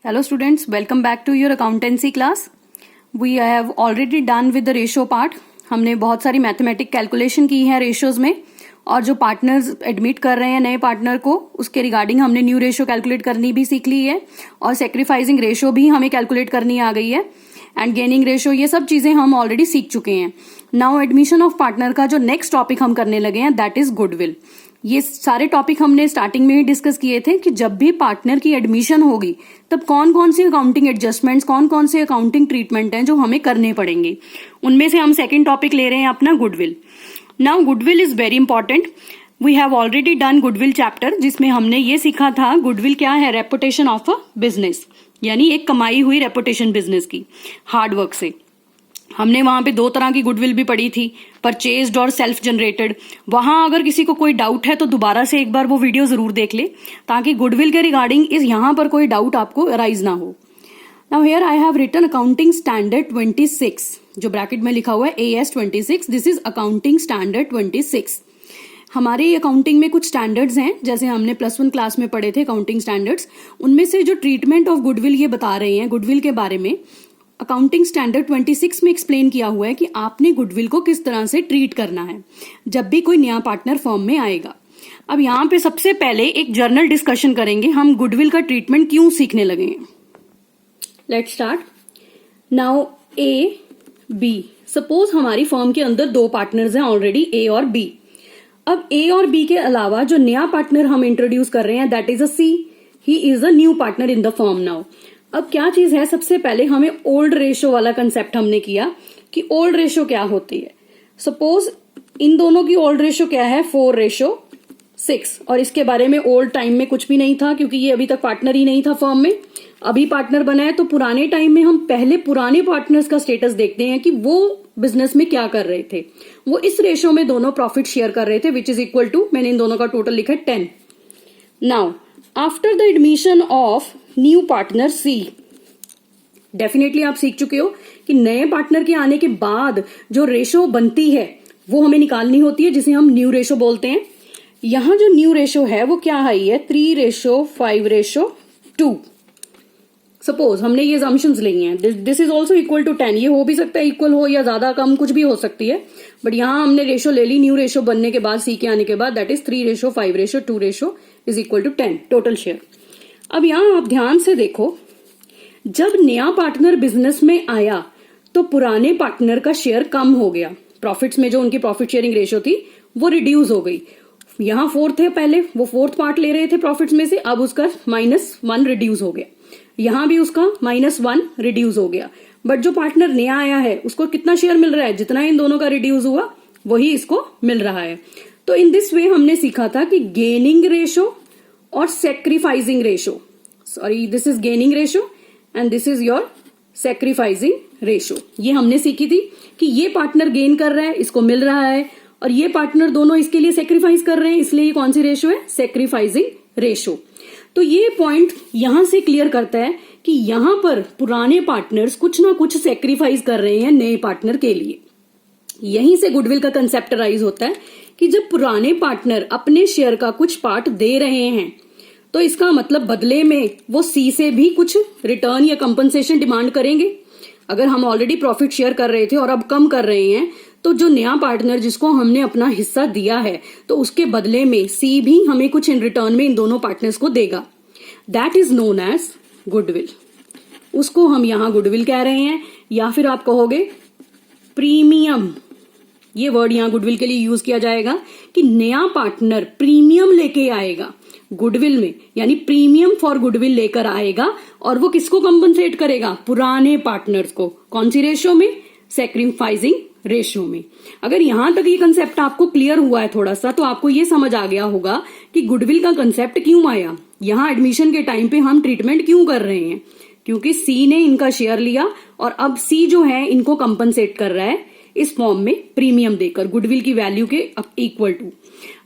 Hello students, welcome back to your accountancy class. We have already done with the ratio part. हमने बहुत सारी mathematic calculation की है ratios में और जो पार्टनर्स एडमिट कर रहे हैं नए पार्टनर को उसके रिगार्डिंग हमने न्यू रेशियो कैलकुलेट करनी भी सीख ली है और सेक्रीफाइसिंग रेशियो भी हमें कैलकुलेट करनी आ गई है एंड गेनिंग रेशियो, ये सब चीजें हम ऑलरेडी सीख चुके हैं. नाउ एडमिशन ऑफ पार्टनर का जो नेक्स्ट टॉपिक हम करने लगे हैं दैट इज गुडविल. ये सारे टॉपिक हमने स्टार्टिंग में ही डिस्कस किए थे कि जब भी पार्टनर की एडमिशन होगी तब कौन कौन सी अकाउंटिंग एडजस्टमेंट्स, कौन कौन से अकाउंटिंग ट्रीटमेंट हैं जो हमें करने पड़ेंगे. उनमें से हम सेकंड टॉपिक ले रहे हैं अपना goodwill. Now goodwill is very important. We have already done goodwill chapter जिसमें हमने ये सीखा था गुडविल क्या है, रेपुटेशन ऑफ अ बिजनेस, यानी एक कमाई हुई रेपुटेशन बिजनेस की हार्डवर्क से. हमने वहां पे दो तरह की गुडविल भी पढ़ी थी, परचेज्ड और सेल्फ जनरेटेड. वहां अगर किसी को कोई डाउट है तो दोबारा से एक बार वो वीडियो जरूर देख ले ताकि गुडविल के रिगार्डिंग इस यहां पर कोई डाउट आपको अराइज ना हो. Now here I have written accounting standard 26, जो ब्रैकेट में लिखा हुआ है AS 26. This is accounting standard 26. हमारे अकाउंटिंग में कुछ स्टैंडर्ड्स हैं, जैसे हमने +1 क्लास में पढ़े थे अकाउंटिंग स्टैंडर्ड्स. उनमें से जो ट्रीटमेंट ऑफ गुडविल ये बता रहे हैं गुडविल के बारे में, अकाउंटिंग स्टैंडर्ड 26 में एक्सप्लेन किया हुआ है कि आपने गुडविल को किस तरह से ट्रीट करना है जब भी कोई नया पार्टनर फर्म में आएगा. अब यहाँ पे सबसे पहले एक जर्नल डिस्कशन करेंगे हम गुडविल का ट्रीटमेंट क्यों सीखने लगे हैं. Let's start. Now A, B. Suppose हमारी फर्म के अंदर दो पार्टनर्स हैं ऑलरेडी, A और B. अब A और B के अलावा जो नया पार्टनर हम इंट्रोड्यूस कर रहे हैं that is a C. He is a new partner in the firm now. अब क्या चीज है, सबसे पहले हमें ओल्ड रेशियो वाला कंसेप्ट हमने किया कि ओल्ड रेशियो क्या होती है. सपोज इन दोनों की ओल्ड रेशियो क्या है, 4:6, और इसके बारे में ओल्ड टाइम में कुछ भी नहीं था क्योंकि ये अभी तक पार्टनर ही नहीं था फर्म में. अभी पार्टनर बना है तो पुराने टाइम में हम पहले पुराने पार्टनर्स का स्टेटस देखते हैं कि वो बिजनेस में क्या कर रहे थे. वो इस रेशियो में दोनों प्रॉफिट शेयर कर रहे थे विच इज इक्वल टू, मैंने इन दोनों का टोटल लिखा है 10. Now after the admission of new partner C, definitely आप सीख चुके हो कि नए पार्टनर के आने के बाद जो रेशो बनती है वो हमें निकालनी होती है जिसे हम न्यू रेशो बोलते हैं. यहां जो न्यू रेशो है वो क्या है, 3:5:2. सपोज हमने ये assumptions ली हैं, this is also equal to 10. ये हो भी सकता है इक्वल हो या ज्यादा कम कुछ भी हो सकती है, बट यहां हमने रेशो ले ली न्यू रेशो बनने के बाद, C के आने के बाद, that is 3:5:2 is equal to 10 total share. अब यहां आप ध्यान से देखो, जब नया पार्टनर बिजनेस में आया तो पुराने पार्टनर का शेयर कम हो गया. प्रॉफिट्स में जो उनकी प्रॉफिट शेयरिंग रेशियो थी वो रिड्यूस हो गई. यहां 4 थे पहले, वो 4th पार्ट ले रहे थे प्रॉफिट्स में से, अब उसका -1 रिड्यूस हो गया. यहां भी उसका -1 रिड्यूस हो गया. बट जो पार्टनर नया आया है उसको कितना शेयर मिल रहा है, जितना इन दोनों का रिड्यूस हुआ वही इसको मिल रहा है. तो इन दिस वे हमने सीखा था कि गेनिंग रेशो और sacrificing ratio, sorry this is gaining ratio and this is your sacrificing ratio. ये हमने सीखी थी कि ये पार्टनर गेन कर रहा है, इसको मिल रहा है, और ये पार्टनर दोनों इसके लिए सेक्रीफाइस कर रहे हैं, इसलिए ये कौन सी रेशो है, सेक्रीफाइसिंग रेशो. तो ये पॉइंट यहां से क्लियर करता है कि यहां पर पुराने पार्टनर्स कुछ ना कुछ सेक्रीफाइस कर रहे हैं नए पार्टनर के लिए. यहीं से गुडविल का कंसेप्ट राइज होता है कि जब पुराने पार्टनर अपने शेयर का कुछ पार्ट दे रहे हैं तो इसका मतलब बदले में वो C से भी कुछ रिटर्न या कंपनसेशन डिमांड करेंगे. अगर हम ऑलरेडी प्रॉफिट शेयर कर रहे थे और अब कम कर रहे हैं तो जो नया पार्टनर जिसको हमने अपना हिस्सा दिया है तो उसके बदले में C भी हमें कुछ इन रिटर्न में इन दोनों पार्टनर्स को देगा. That is known as goodwill. उसको हम यहां गुडविल कह रहे हैं, या फिर आप कहोगे प्रीमियम. ये वर्ड यहां गुडविल के लिए यूज किया जाएगा कि नया पार्टनर प्रीमियम लेके आएगा गुडविल में, यानी प्रीमियम फॉर गुडविल लेकर आएगा और वो किसको कंपनसेट करेगा, पुराने पार्टनर्स को. कौन सी रेशियो में, सेक्रीफाइसिंग रेशियो में. अगर यहां तक ये कंसेप्ट आपको क्लियर हुआ है थोड़ा सा, तो आपको ये समझ आ गया होगा कि गुडविल का कंसेप्ट क्यों आया. यहां एडमिशन के टाइम पे हम ट्रीटमेंट क्यों कर रहे हैं, क्योंकि C ने इनका शेयर लिया और अब C जो है इनको कंपनसेट कर रहा है इस फॉर्म में प्रीमियम देकर गुडविल की वैल्यू के इक्वल टू.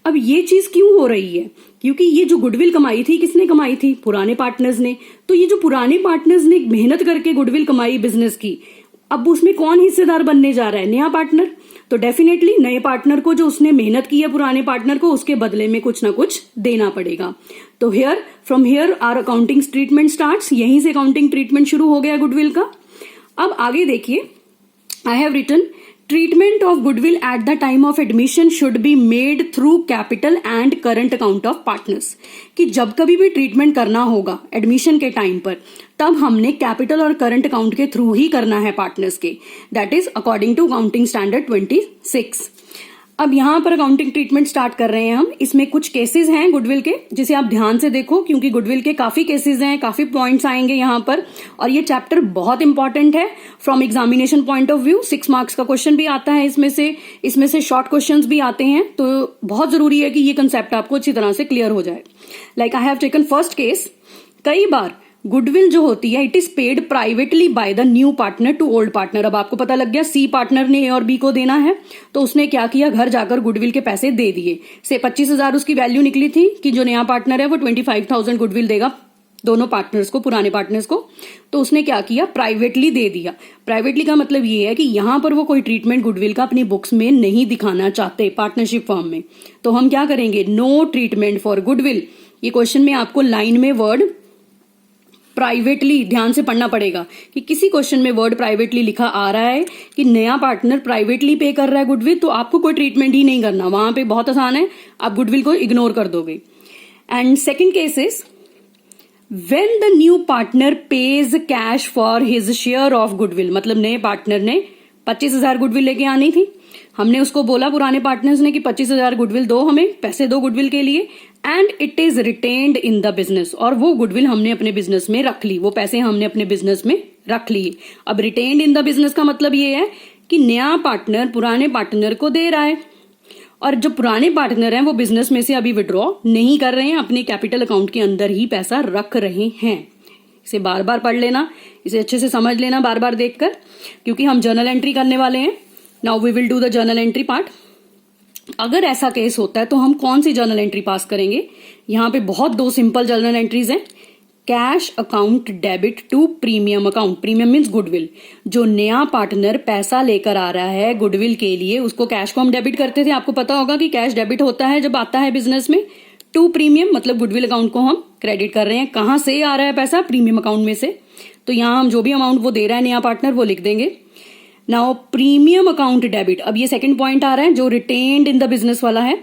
अब ये चीज क्यों हो रही है, क्योंकि ये जो गुडविल कमाई थी किसने कमाई थी, पुराने पार्टनर्स ने. तो ये जो पुराने पार्टनर्स ने मेहनत करके गुडविल कमाई बिजनेस की, अब उसमें कौन हिस्सेदार बनने जा रहा है, नया पार्टनर. तो डेफिनेटली नए पार्टनर को जो उसने मेहनत की है पुराने पार्टनर को, उसके बदले में कुछ ना कुछ देना पड़ेगा। तो from here our accounting treatment starts, यहीं से अकाउंटिंग ट्रीटमेंट शुरू हो गया गुडविल का। अब आगे देखिए, I have written treatment of goodwill at the time of admission should be made through capital and current account of partners, कि जब कभी भी ट्रीटमेंट करना होगा एडमिशन के टाइम पर, तब हमने कैपिटल और करंट अकाउंट के थ्रू ही करना है पार्टनर्स के, that is according to accounting standard 26। अब यहां पर अकाउंटिंग ट्रीटमेंट स्टार्ट कर रहे हैं हम। इसमें कुछ केसेस हैं गुडविल के, जिसे आप ध्यान से देखो, क्योंकि गुडविल के काफी केसेस हैं, काफी पॉइंट्स आएंगे यहां पर, और ये चैप्टर बहुत इंपॉर्टेंट है from examination point of view. 6 marks का क्वेश्चन भी आता है इसमें से शॉर्ट क्वेश्चंस भी आते हैं, तो बहुत जरूरी है कि ये कंसेप्ट आपको अच्छी तरह से क्लियर हो जाए। Like I have taken first case, कई बार गुडविल जो होती है it is paid privately by the new partner to old partner. अब आपको पता लग गया सी पार्टनर ने ए और बी को देना है, तो उसने क्या किया, घर जाकर गुडविल के पैसे दे दिए। से 25,000 उसकी वैल्यू निकली थी कि जो नया पार्टनर है वो 25,000 गुडविल देगा दोनों पार्टनर्स को, पुराने पार्टनर्स को। तो उसने क्या किया, प्राइवेटली दे दिया। प्राइवेटली का मतलब ये है कि यहां पर वो कोई ट्रीटमेंट गुडविल का अपनी बुक्स में नहीं दिखाना चाहते पार्टनरशिप फर्म में। तो हम क्या करेंगे, नो ट्रीटमेंट फॉर गुडविल। ये क्वेश्चन में आपको लाइन में वर्ड प्राइवेटली ध्यान से पढ़ना पड़ेगा कि किसी क्वेश्चन में वर्ड प्राइवेटली लिखा आ रहा है कि नया पार्टनर प्राइवेटली पे कर रहा है गुडविल, तो आपको कोई ट्रीटमेंट ही नहीं करना, वहां पे बहुत आसान है, आप गुडविल को इग्नोर कर दोगे। And second case is when the new partner page cache for his share of goodwill, मतलब नए पार्टनर ने 25,000 गुडविल लेके आनी थी, हमने उसको बोला पुराने पार्टनर्स ने कि 25,000 गुडविल दो, हमें पैसे दो गुडविल के लिए, and it is retained in the business, और वो गुडविल हमने अपने बिजनेस में रख ली, वो पैसे हमने अपने बिजनेस में रख लिए। अब रिटेन्ड इन द बिजनेस का मतलब ये है कि नया पार्टनर पुराने पार्टनर को दे रहा है, और जो पुराने पार्टनर हैं वो बिजनेस में से अभी विड्रॉ नहीं कर रहे हैं, अपने कैपिटल अकाउंट के अंदर ही पैसा रख रहे हैं। इसे बार बार पढ़ लेना, इसे अच्छे से समझ लेना बार बार देखकर, क्योंकि हम जर्नल एंट्री करने वाले हैं। Now we will do the journal entry part. अगर ऐसा केस होता है तो हम कौन सी जर्नल एंट्री पास करेंगे, यहां पे बहुत 2 सिंपल जर्नल एंट्रीज हैं। Cash account debit to premium account, premium means goodwill. जो नया पार्टनर पैसा लेकर आ रहा है गुडविल के लिए, उसको कैश को हम डेबिट करते थे, आपको पता होगा कि कैश डेबिट होता है जब आता है बिजनेस में। टू प्रीमियम मतलब गुडविल अकाउंट को हम क्रेडिट कर रहे हैं। कहां से आ रहा है पैसा, प्रीमियम अकाउंट में से, तो यहां हम जो भी अमाउंट वो दे रहा है नया पार्टनर वो लिख देंगे। नाउ प्रीमियम अकाउंट डेबिट, अब ये सेकंड पॉइंट आ रहा है जो रिटेन्ड इन द बिजनेस वाला है,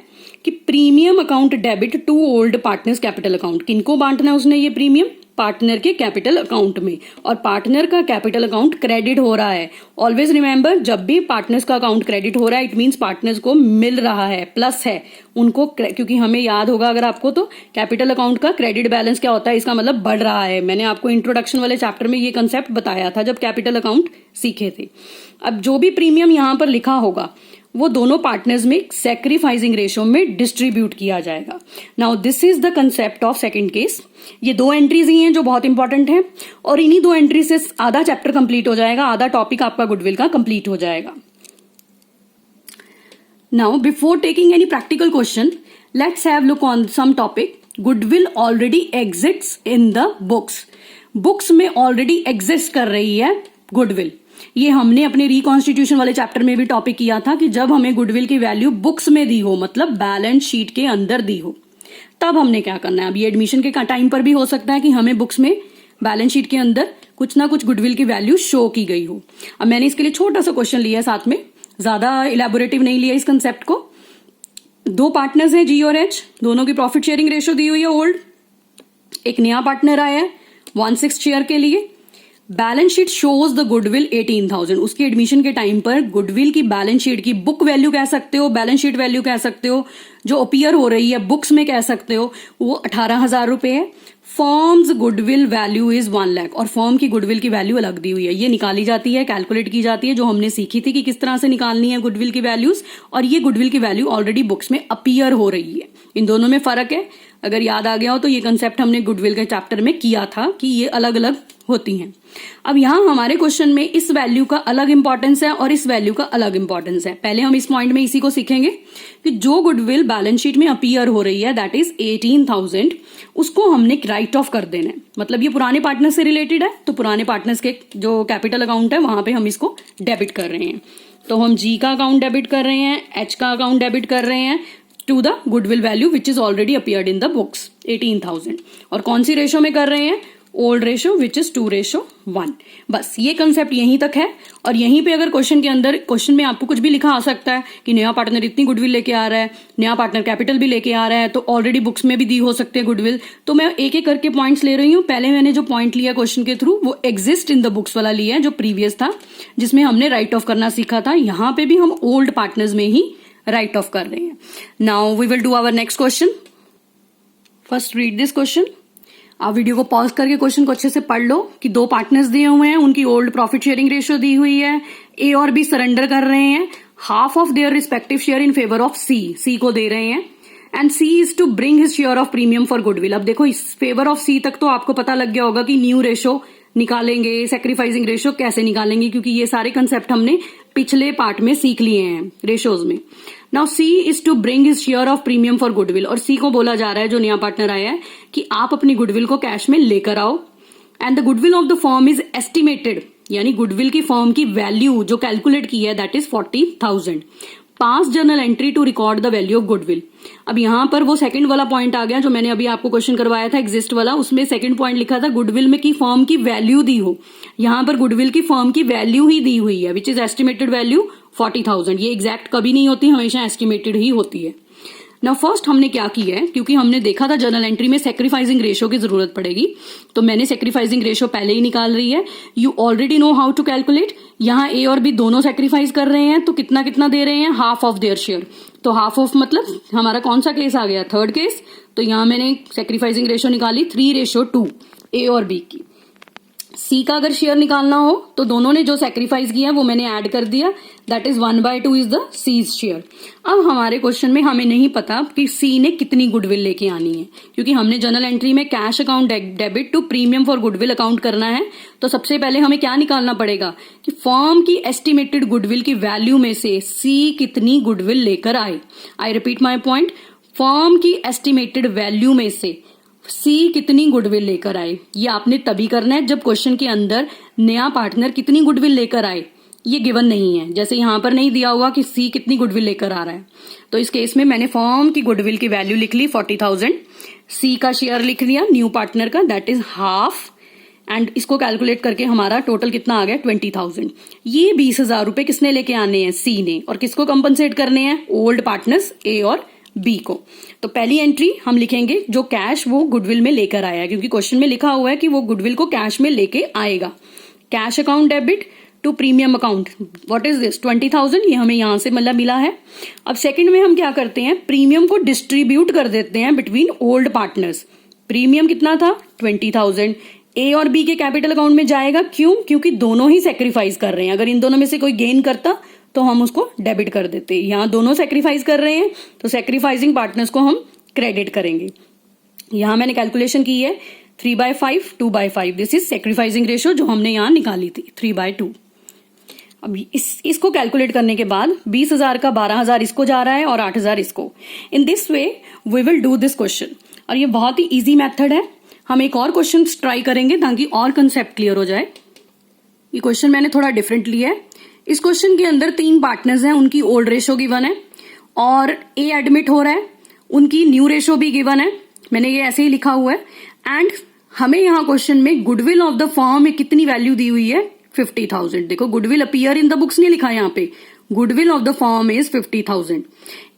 कि premium account debit to old partners capital account. किनको बांटना है उसने ये प्रीमियम, पार्टनर के कैपिटल अकाउंट में, और पार्टनर का कैपिटल अकाउंट क्रेडिट हो रहा है। ऑलवेज रिमेंबर, जब भी पार्टनर्स का अकाउंट क्रेडिट हो रहा है इट मींस पार्टनर्स को मिल रहा है, प्लस है उनको, क्योंकि हमें याद होगा अगर आपको, तो कैपिटल अकाउंट का क्रेडिट बैलेंस क्या होता है, इसका मतलब बढ़ रहा है। मैंने आपको इंट्रोडक्शन वाले चैप्टर में ये कंसेप्ट बताया था जब कैपिटल अकाउंट सीखे थे। अब जो भी प्रीमियम यहां पर लिखा होगा वो दोनों पार्टनर्स में सैक्रिफाइसिंग रेशियो में डिस्ट्रीब्यूट किया जाएगा। Now this is the concept of second case. ये 2 एंट्रीज ही हैं जो बहुत इंपॉर्टेंट हैं, और इन्हीं 2 एंट्री से आधा चैप्टर कंप्लीट हो जाएगा, आधा टॉपिक आपका गुडविल का कंप्लीट हो जाएगा। Now before taking any practical question, let's have look on some topic. Goodwill already exists in the books, books में ऑलरेडी एग्जिस्ट कर रही है गुडविल। ये हमने अपने रिकॉन्स्टिट्यूशन वाले चैप्टर में भी टॉपिक किया था कि जब हमें गुडविल की वैल्यू बुक्स में दी हो, मतलब बैलेंस शीट के अंदर दी हो, तब हमने क्या करना है। अब ये एडमिशन के टाइम पर भी हो सकता है कि हमें बुक्स में बैलेंस शीट के अंदर कुछ ना कुछ गुडविल की वैल्यू शो की गई हो। अब मैंने इसके लिए छोटा सा क्वेश्चन लिया है साथ में, ज्यादा इलेबोरेटिव नहीं लिया इस कंसेप्ट को। 2 पार्टनर्स हैं जी और एच, दोनों की प्रॉफिट शेयरिंग रेशियो दी हुई है ओल्ड। एक नया पार्टनर आया है 1/6 शेयर के लिए। Balance sheet shows the goodwill 18,000। उसकी एडमिशन के टाइम पर गुडविल की बैलेंस शीट की बुक वैल्यू कह सकते हो, बैलेंस शीट वैल्यू कह सकते हो, जो अपीयर हो रही है बुक्स में कह सकते हो, वो 18,000 रुपए है। Firms goodwill value is 1 lakh, और फर्म की गुडविल की वैल्यू अलग दी हुई है, ये निकाली जाती है, कैलकुलेट की जाती है, जो हमने सीखी थी कि किस तरह से निकालनी है गुडविल की वैल्यूज। और ये गुडविल की वैल्यू ऑलरेडी बुक्स में अपीयर हो रही है। इन दोनों में फर्क है, अगर याद आ गया हो तो ये कंसेप्ट हमने गुडविल के चैप्टर में किया था कि ये अलग अलग होती हैं। अब यहां हमारे क्वेश्चन में इस वैल्यू का अलग इंपॉर्टेंस है और इस वैल्यू का अलग इंपॉर्टेंस है। पहले हम इस पॉइंट में इसी को सीखेंगे कि जो गुडविल बैलेंस शीट में अपीयर हो रही है दैट इज 18,000, उसको हमने राइट ऑफ कर देना है। मतलब ये पुराने पार्टनर से रिलेटेड है, तो पुराने पार्टनर्स के जो कैपिटल अकाउंट है वहां पे हम इसको डेबिट कर रहे हैं। तो हम जी का अकाउंट डेबिट कर रहे हैं, एच का अकाउंट डेबिट कर रहे हैं to the goodwill value which is already appeared in the books 18,000। और कौन सी रेशो में कर रहे हैं? Old ratio which is 2:1। बस ये कंसेप्ट यहीं तक है। और यहीं पे अगर क्वेश्चन के अंदर क्वेश्चन में आपको कुछ भी लिखा आ सकता है कि नया पार्टनर इतनी गुडविल लेके आ रहा है, नया पार्टनर कैपिटल भी लेके आ रहा है, तो ऑलरेडी बुक्स में भी दी हो सकते हैं गुडविल। तो मैं एक एक करके पॉइंट्स ले रही हूँ। पहले मैंने जो पॉइंट लिया क्वेश्चन के थ्रू वो एग्जिस्ट इन द बुक्स वाला लिया है जो प्रीवियस था, जिसमें हमने राइट ऑफ करना सीखा था। यहां पे भी हम ओल्ड पार्टनर्स में ही राइट ऑफ कर रहे हैं। Now we will do our next question. First read this question. आप वीडियो को पॉज करके क्वेश्चन को अच्छे से पढ़ लो कि दो पार्टनर्स दिए हुए हैं, उनकी ओल्ड प्रॉफिट शेयरिंग रेशियो दी हुई है, ए और बी सरेंडर कर रहे हैं half of their respective share in favour of C, C को दे रहे हैं, and C is to bring his share of premium for goodwill. अब देखो इस फेवर ऑफ सी तक तो आपको पता लग गया होगा कि न्यू रेशो निकालेंगे, सेक्रीफाइसिंग रेशो कैसे निकालेंगे, क्योंकि ये सारे कंसेप्ट हमने पिछले पार्ट में सीख लिए हैं रेशोज में। Now C is to bring his share of premium for goodwill, और सी को बोला जा रहा है जो नया पार्टनर आया है कि आप अपनी गुडविल को कैश में लेकर आओ, and the goodwill of the firm is estimated, यानी गुडविल की फर्म की वैल्यू जो कैलकुलेट की है that is 40,000। Pass journal entry to record the value of goodwill. अब यहां पर वो सेकंड वाला पॉइंट आ गया जो मैंने अभी आपको क्वेश्चन करवाया था एग्जिस्ट वाला, उसमें सेकंड पॉइंट लिखा था गुडविल में की फर्म की वैल्यू दी हो। यहां पर गुडविल की फर्म की वैल्यू ही दी हुई है विच इज एस्टिमेटेड वैल्यू 40,000। ये एग्जैक्ट कभी नहीं होती, हमेशा एस्टिमेटेड ही होती है। ना फर्स्ट हमने क्या किया है, क्योंकि हमने देखा था जर्नल एंट्री में सेक्रीफाइसिंग रेशो की जरूरत पड़ेगी, तो मैंने सेक्रीफाइसिंग रेशो पहले ही निकाल रही है। You already know how to calculate. यहाँ ए और बी दोनों सेक्रीफाइस कर रहे हैं, तो कितना कितना दे रहे हैं? Half of their share. तो हाफ ऑफ मतलब हमारा कौन सा केस आ गया? Third case. तो यहाँ मैंने सेक्रीफाइसिंग रेशो निकाली 3:2 ए और बी की। सी का अगर शेयर निकालना हो तो दोनों ने जो सेक्रीफाइस किया वो मैंने ऐड कर दिया, that is 1/2 is the C's share. अब हमारे क्वेश्चन में हमें नहीं पता कि सी ने कितनी गुडविल लेके आनी है, क्योंकि हमने जर्नल एंट्री में cash account debit to premium for goodwill account करना है। तो सबसे पहले हमें क्या निकालना पड़ेगा कि फर्म की एस्टिमेटेड गुडविल की वैल्यू में से सी कितनी गुडविल लेकर आए। I repeat my point, firm की एस्टिमेटेड वैल्यू में से सी कितनी गुडविल लेकर आए। ये आपने तभी करना है जब क्वेश्चन के अंदर नया पार्टनर कितनी गुडविल लेकर आए ये गिवन नहीं है। जैसे यहां पर नहीं दिया हुआ कि सी कितनी गुडविल लेकर आ रहा है, तो इस केस में मैंने फर्म की गुडविल की वैल्यू लिख ली 40,000, सी का शेयर लिख लिया न्यू पार्टनर का दैट इज हाफ, एंड इसको कैलकुलेट करके हमारा टोटल कितना आ गया 20,000। ये 20,000 रुपए किसने लेके आने हैं? सी ने। और किसको कंपनसेट करने हैं? ओल्ड पार्टनर्स ए और बी को। तो पहली एंट्री हम लिखेंगे जो कैश वो गुडविल में लेकर आया, क्योंकि क्वेश्चन में लिखा हुआ है कि वो गुडविल को कैश में लेके आएगा। Cash account debit to premium account, what is this? 20,000, ये हमें यहां से मतलब मिला है। अब सेकंड में हम क्या करते हैं, प्रीमियम को डिस्ट्रीब्यूट कर देते हैं बिटवीन ओल्ड पार्टनर्स। प्रीमियम कितना था? 20,000 ए और बी के कैपिटल अकाउंट में जाएगा। क्यों? क्योंकि दोनों ही सेक्रीफाइस कर रहे हैं। अगर इन दोनों में से कोई गेन करता तो हम उसको डेबिट कर देते। यहां दोनों सेक्रीफाइस कर रहे हैं तो सेक्रीफाइसिंग पार्टनर्स को हम क्रेडिट करेंगे। यहां मैंने कैलकुलेशन की है 3/5 2/5, दिस इज सेक्रीफाइसिंग रेशो जो हमने यहां निकाली थी 3/2। अब इसको कैलकुलेट करने के बाद 20,000 का 12,000 इसको जा रहा है और 8,000 इसको। In this way we will do this question, और ये बहुत ही इजी मेथड है। हम एक और क्वेश्चन ट्राई करेंगे ताकि और कंसेप्ट क्लियर हो जाए। ये क्वेश्चन मैंने थोड़ा डिफरेंट लिया है। इस क्वेश्चन के अंदर 3 पार्टनर्स हैं, उनकी ओल्ड रेशो गिवन है और ए एडमिट हो रहा है, उनकी न्यू रेशो भी गिवन है। मैंने ये ऐसे ही लिखा हुआ है। एंड हमें यहाँ क्वेश्चन में गुडविल ऑफ द फर्म में कितनी वैल्यू दी हुई है? 50,000। देखो goodwill appear in the books नहीं लिखा है यहाँ पे, goodwill of the firm is 50,000।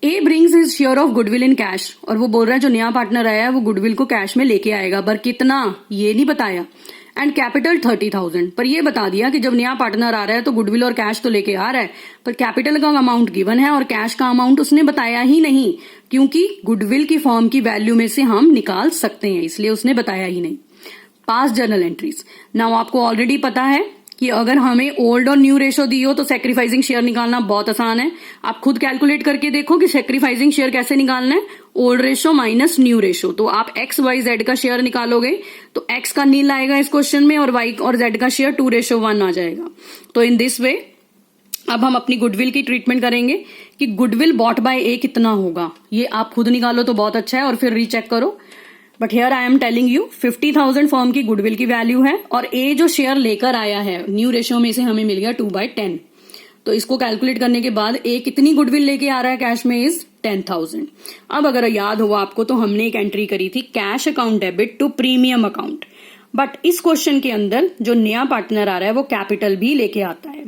A brings his share of goodwill in cash, और वो बोल रहा है जो नया पार्टनर आया है वो गुडविल को कैश में लेके आएगा, पर कितना ये नहीं बताया। एंड कैपिटल 30,000, पर ये बता दिया कि जब नया पार्टनर आ रहा है तो गुडविल और कैश तो लेके आ रहा है, पर कैपिटल का अमाउंट गिवन है और कैश का अमाउंट उसने बताया ही नहीं, क्योंकि गुडविल की फर्म की वैल्यू में से हम निकाल सकते हैं, इसलिए उसने बताया ही नहीं। पास जर्नल एंट्रीज। नाउ आपको ऑलरेडी पता है कि अगर हमें ओल्ड और न्यू रेशो दी हो तो सेक्रीफाइसिंग शेयर निकालना बहुत आसान है। आप खुद कैलकुलेट करके देखो कि सेक्रीफाइसिंग शेयर कैसे निकालना है, old ratio minus new ratio. तो आप एक्स वाई जेड का शेयर निकालोगे तो एक्स का नील आएगा इस क्वेश्चन में, और वाई और जेड का शेयर 2:1 आ जाएगा। तो इन दिस वे अब हम अपनी गुडविल की ट्रीटमेंट करेंगे कि गुडविल बॉट बाय ए कितना होगा। ये आप खुद निकालो तो बहुत अच्छा है और फिर रीचेक करो। But here I am telling you 50,000 firm की गुडविल की वैल्यू है और ए जो शेयर लेकर आया है न्यू रेशियो में से हमें मिल गया 2/10। तो इसको कैलकुलेट करने के बाद ए कितनी गुडविल लेके आ रहा है कैश में इज 10,000। अब अगर याद हो आपको तो हमने एक एंट्री करी थी cash account debit to premium account. But इस क्वेश्चन के अंदर जो नया पार्टनर आ रहा है वो कैपिटल भी लेके आता है।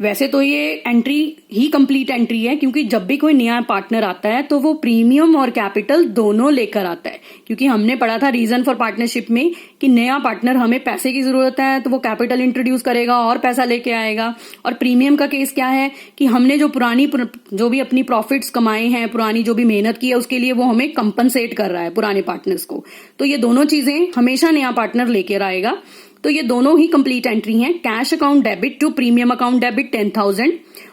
वैसे तो ये एंट्री ही कंप्लीट एंट्री है क्योंकि जब भी कोई नया पार्टनर आता है तो वो प्रीमियम और कैपिटल दोनों लेकर आता है, क्योंकि हमने पढ़ा था रीजन फॉर पार्टनरशिप में कि नया पार्टनर हमें पैसे की जरूरत है तो वो कैपिटल इंट्रोड्यूस करेगा और पैसा लेके आएगा। और प्रीमियम का केस क्या है कि हमने जो भी अपनी प्रॉफिट्स कमाए हैं, पुरानी जो भी मेहनत की है उसके लिए वो हमें कंपनसेट कर रहा है पुराने पार्टनर्स को। तो ये दोनों चीजें हमेशा नया पार्टनर लेकर आएगा। तो ये दोनों ही कंप्लीट एंट्री हैं, cash account debit to premium account debit 10,000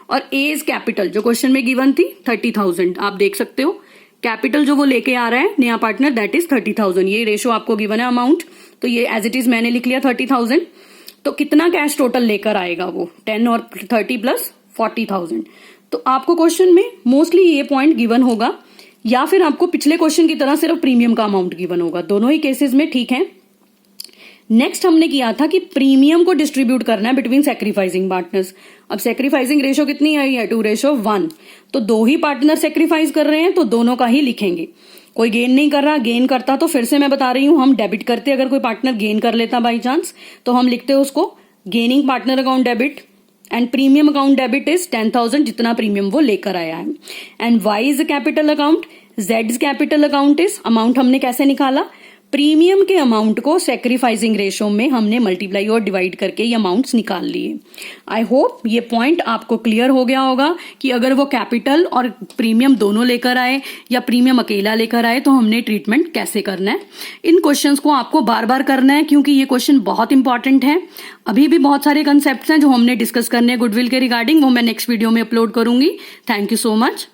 और एज कैपिटल जो क्वेश्चन में गिवन थी 30,000। आप देख सकते हो कैपिटल जो वो लेके आ रहा है नया पार्टनर दैट इज 30,000। ये रेशो आपको गिवन है अमाउंट, तो ये एज इट इज मैंने लिख लिया 30,000। तो कितना कैश टोटल लेकर आएगा वो 10 और 30 प्लस 40,000। तो आपको क्वेश्चन में मोस्टली ये पॉइंट गिवन होगा या फिर आपको पिछले क्वेश्चन की तरह सिर्फ प्रीमियम का अमाउंट गिवन होगा। दोनों ही केसेस में ठीक है। नेक्स्ट हमने किया था कि प्रीमियम को डिस्ट्रीब्यूट करना है बिटवीन सैक्रिफाइसिंग पार्टनर्स। अब सैक्रिफाइसिंग रेशो कितनी आई है 2:1। तो दो ही पार्टनर सैक्रिफाइस कर रहे हैं तो दोनों का ही लिखेंगे। कोई गेन नहीं कर रहा, गेन करता तो फिर से मैं बता रही हूं हम डेबिट करते। अगर कोई पार्टनर गेन कर लेता बाई चांस तो हम लिखते हैं उसको gaining partner account debit and premium account debit is 10,000 जितना प्रीमियम वो लेकर आया है। And Y is capital account, Z capital account is amount हमने कैसे निकाला, प्रीमियम के अमाउंट को सैक्रिफाइसिंग रेशो में हमने मल्टीप्लाई और डिवाइड करके ये अमाउंट्स निकाल लिए। आई होप ये पॉइंट आपको क्लियर हो गया होगा कि अगर वो कैपिटल और प्रीमियम दोनों लेकर आए या प्रीमियम अकेला लेकर आए तो हमने ट्रीटमेंट कैसे करना है। इन क्वेश्चंस को आपको बार बार करना है क्योंकि ये क्वेश्चन बहुत इंपॉर्टेंट है। अभी भी बहुत सारे कंसेप्ट हैं जो हमने डिस्कस करने हैं गुडविल के रिगार्डिंग, वो मैं नेक्स्ट वीडियो में अपलोड करूंगी। Thank you so much.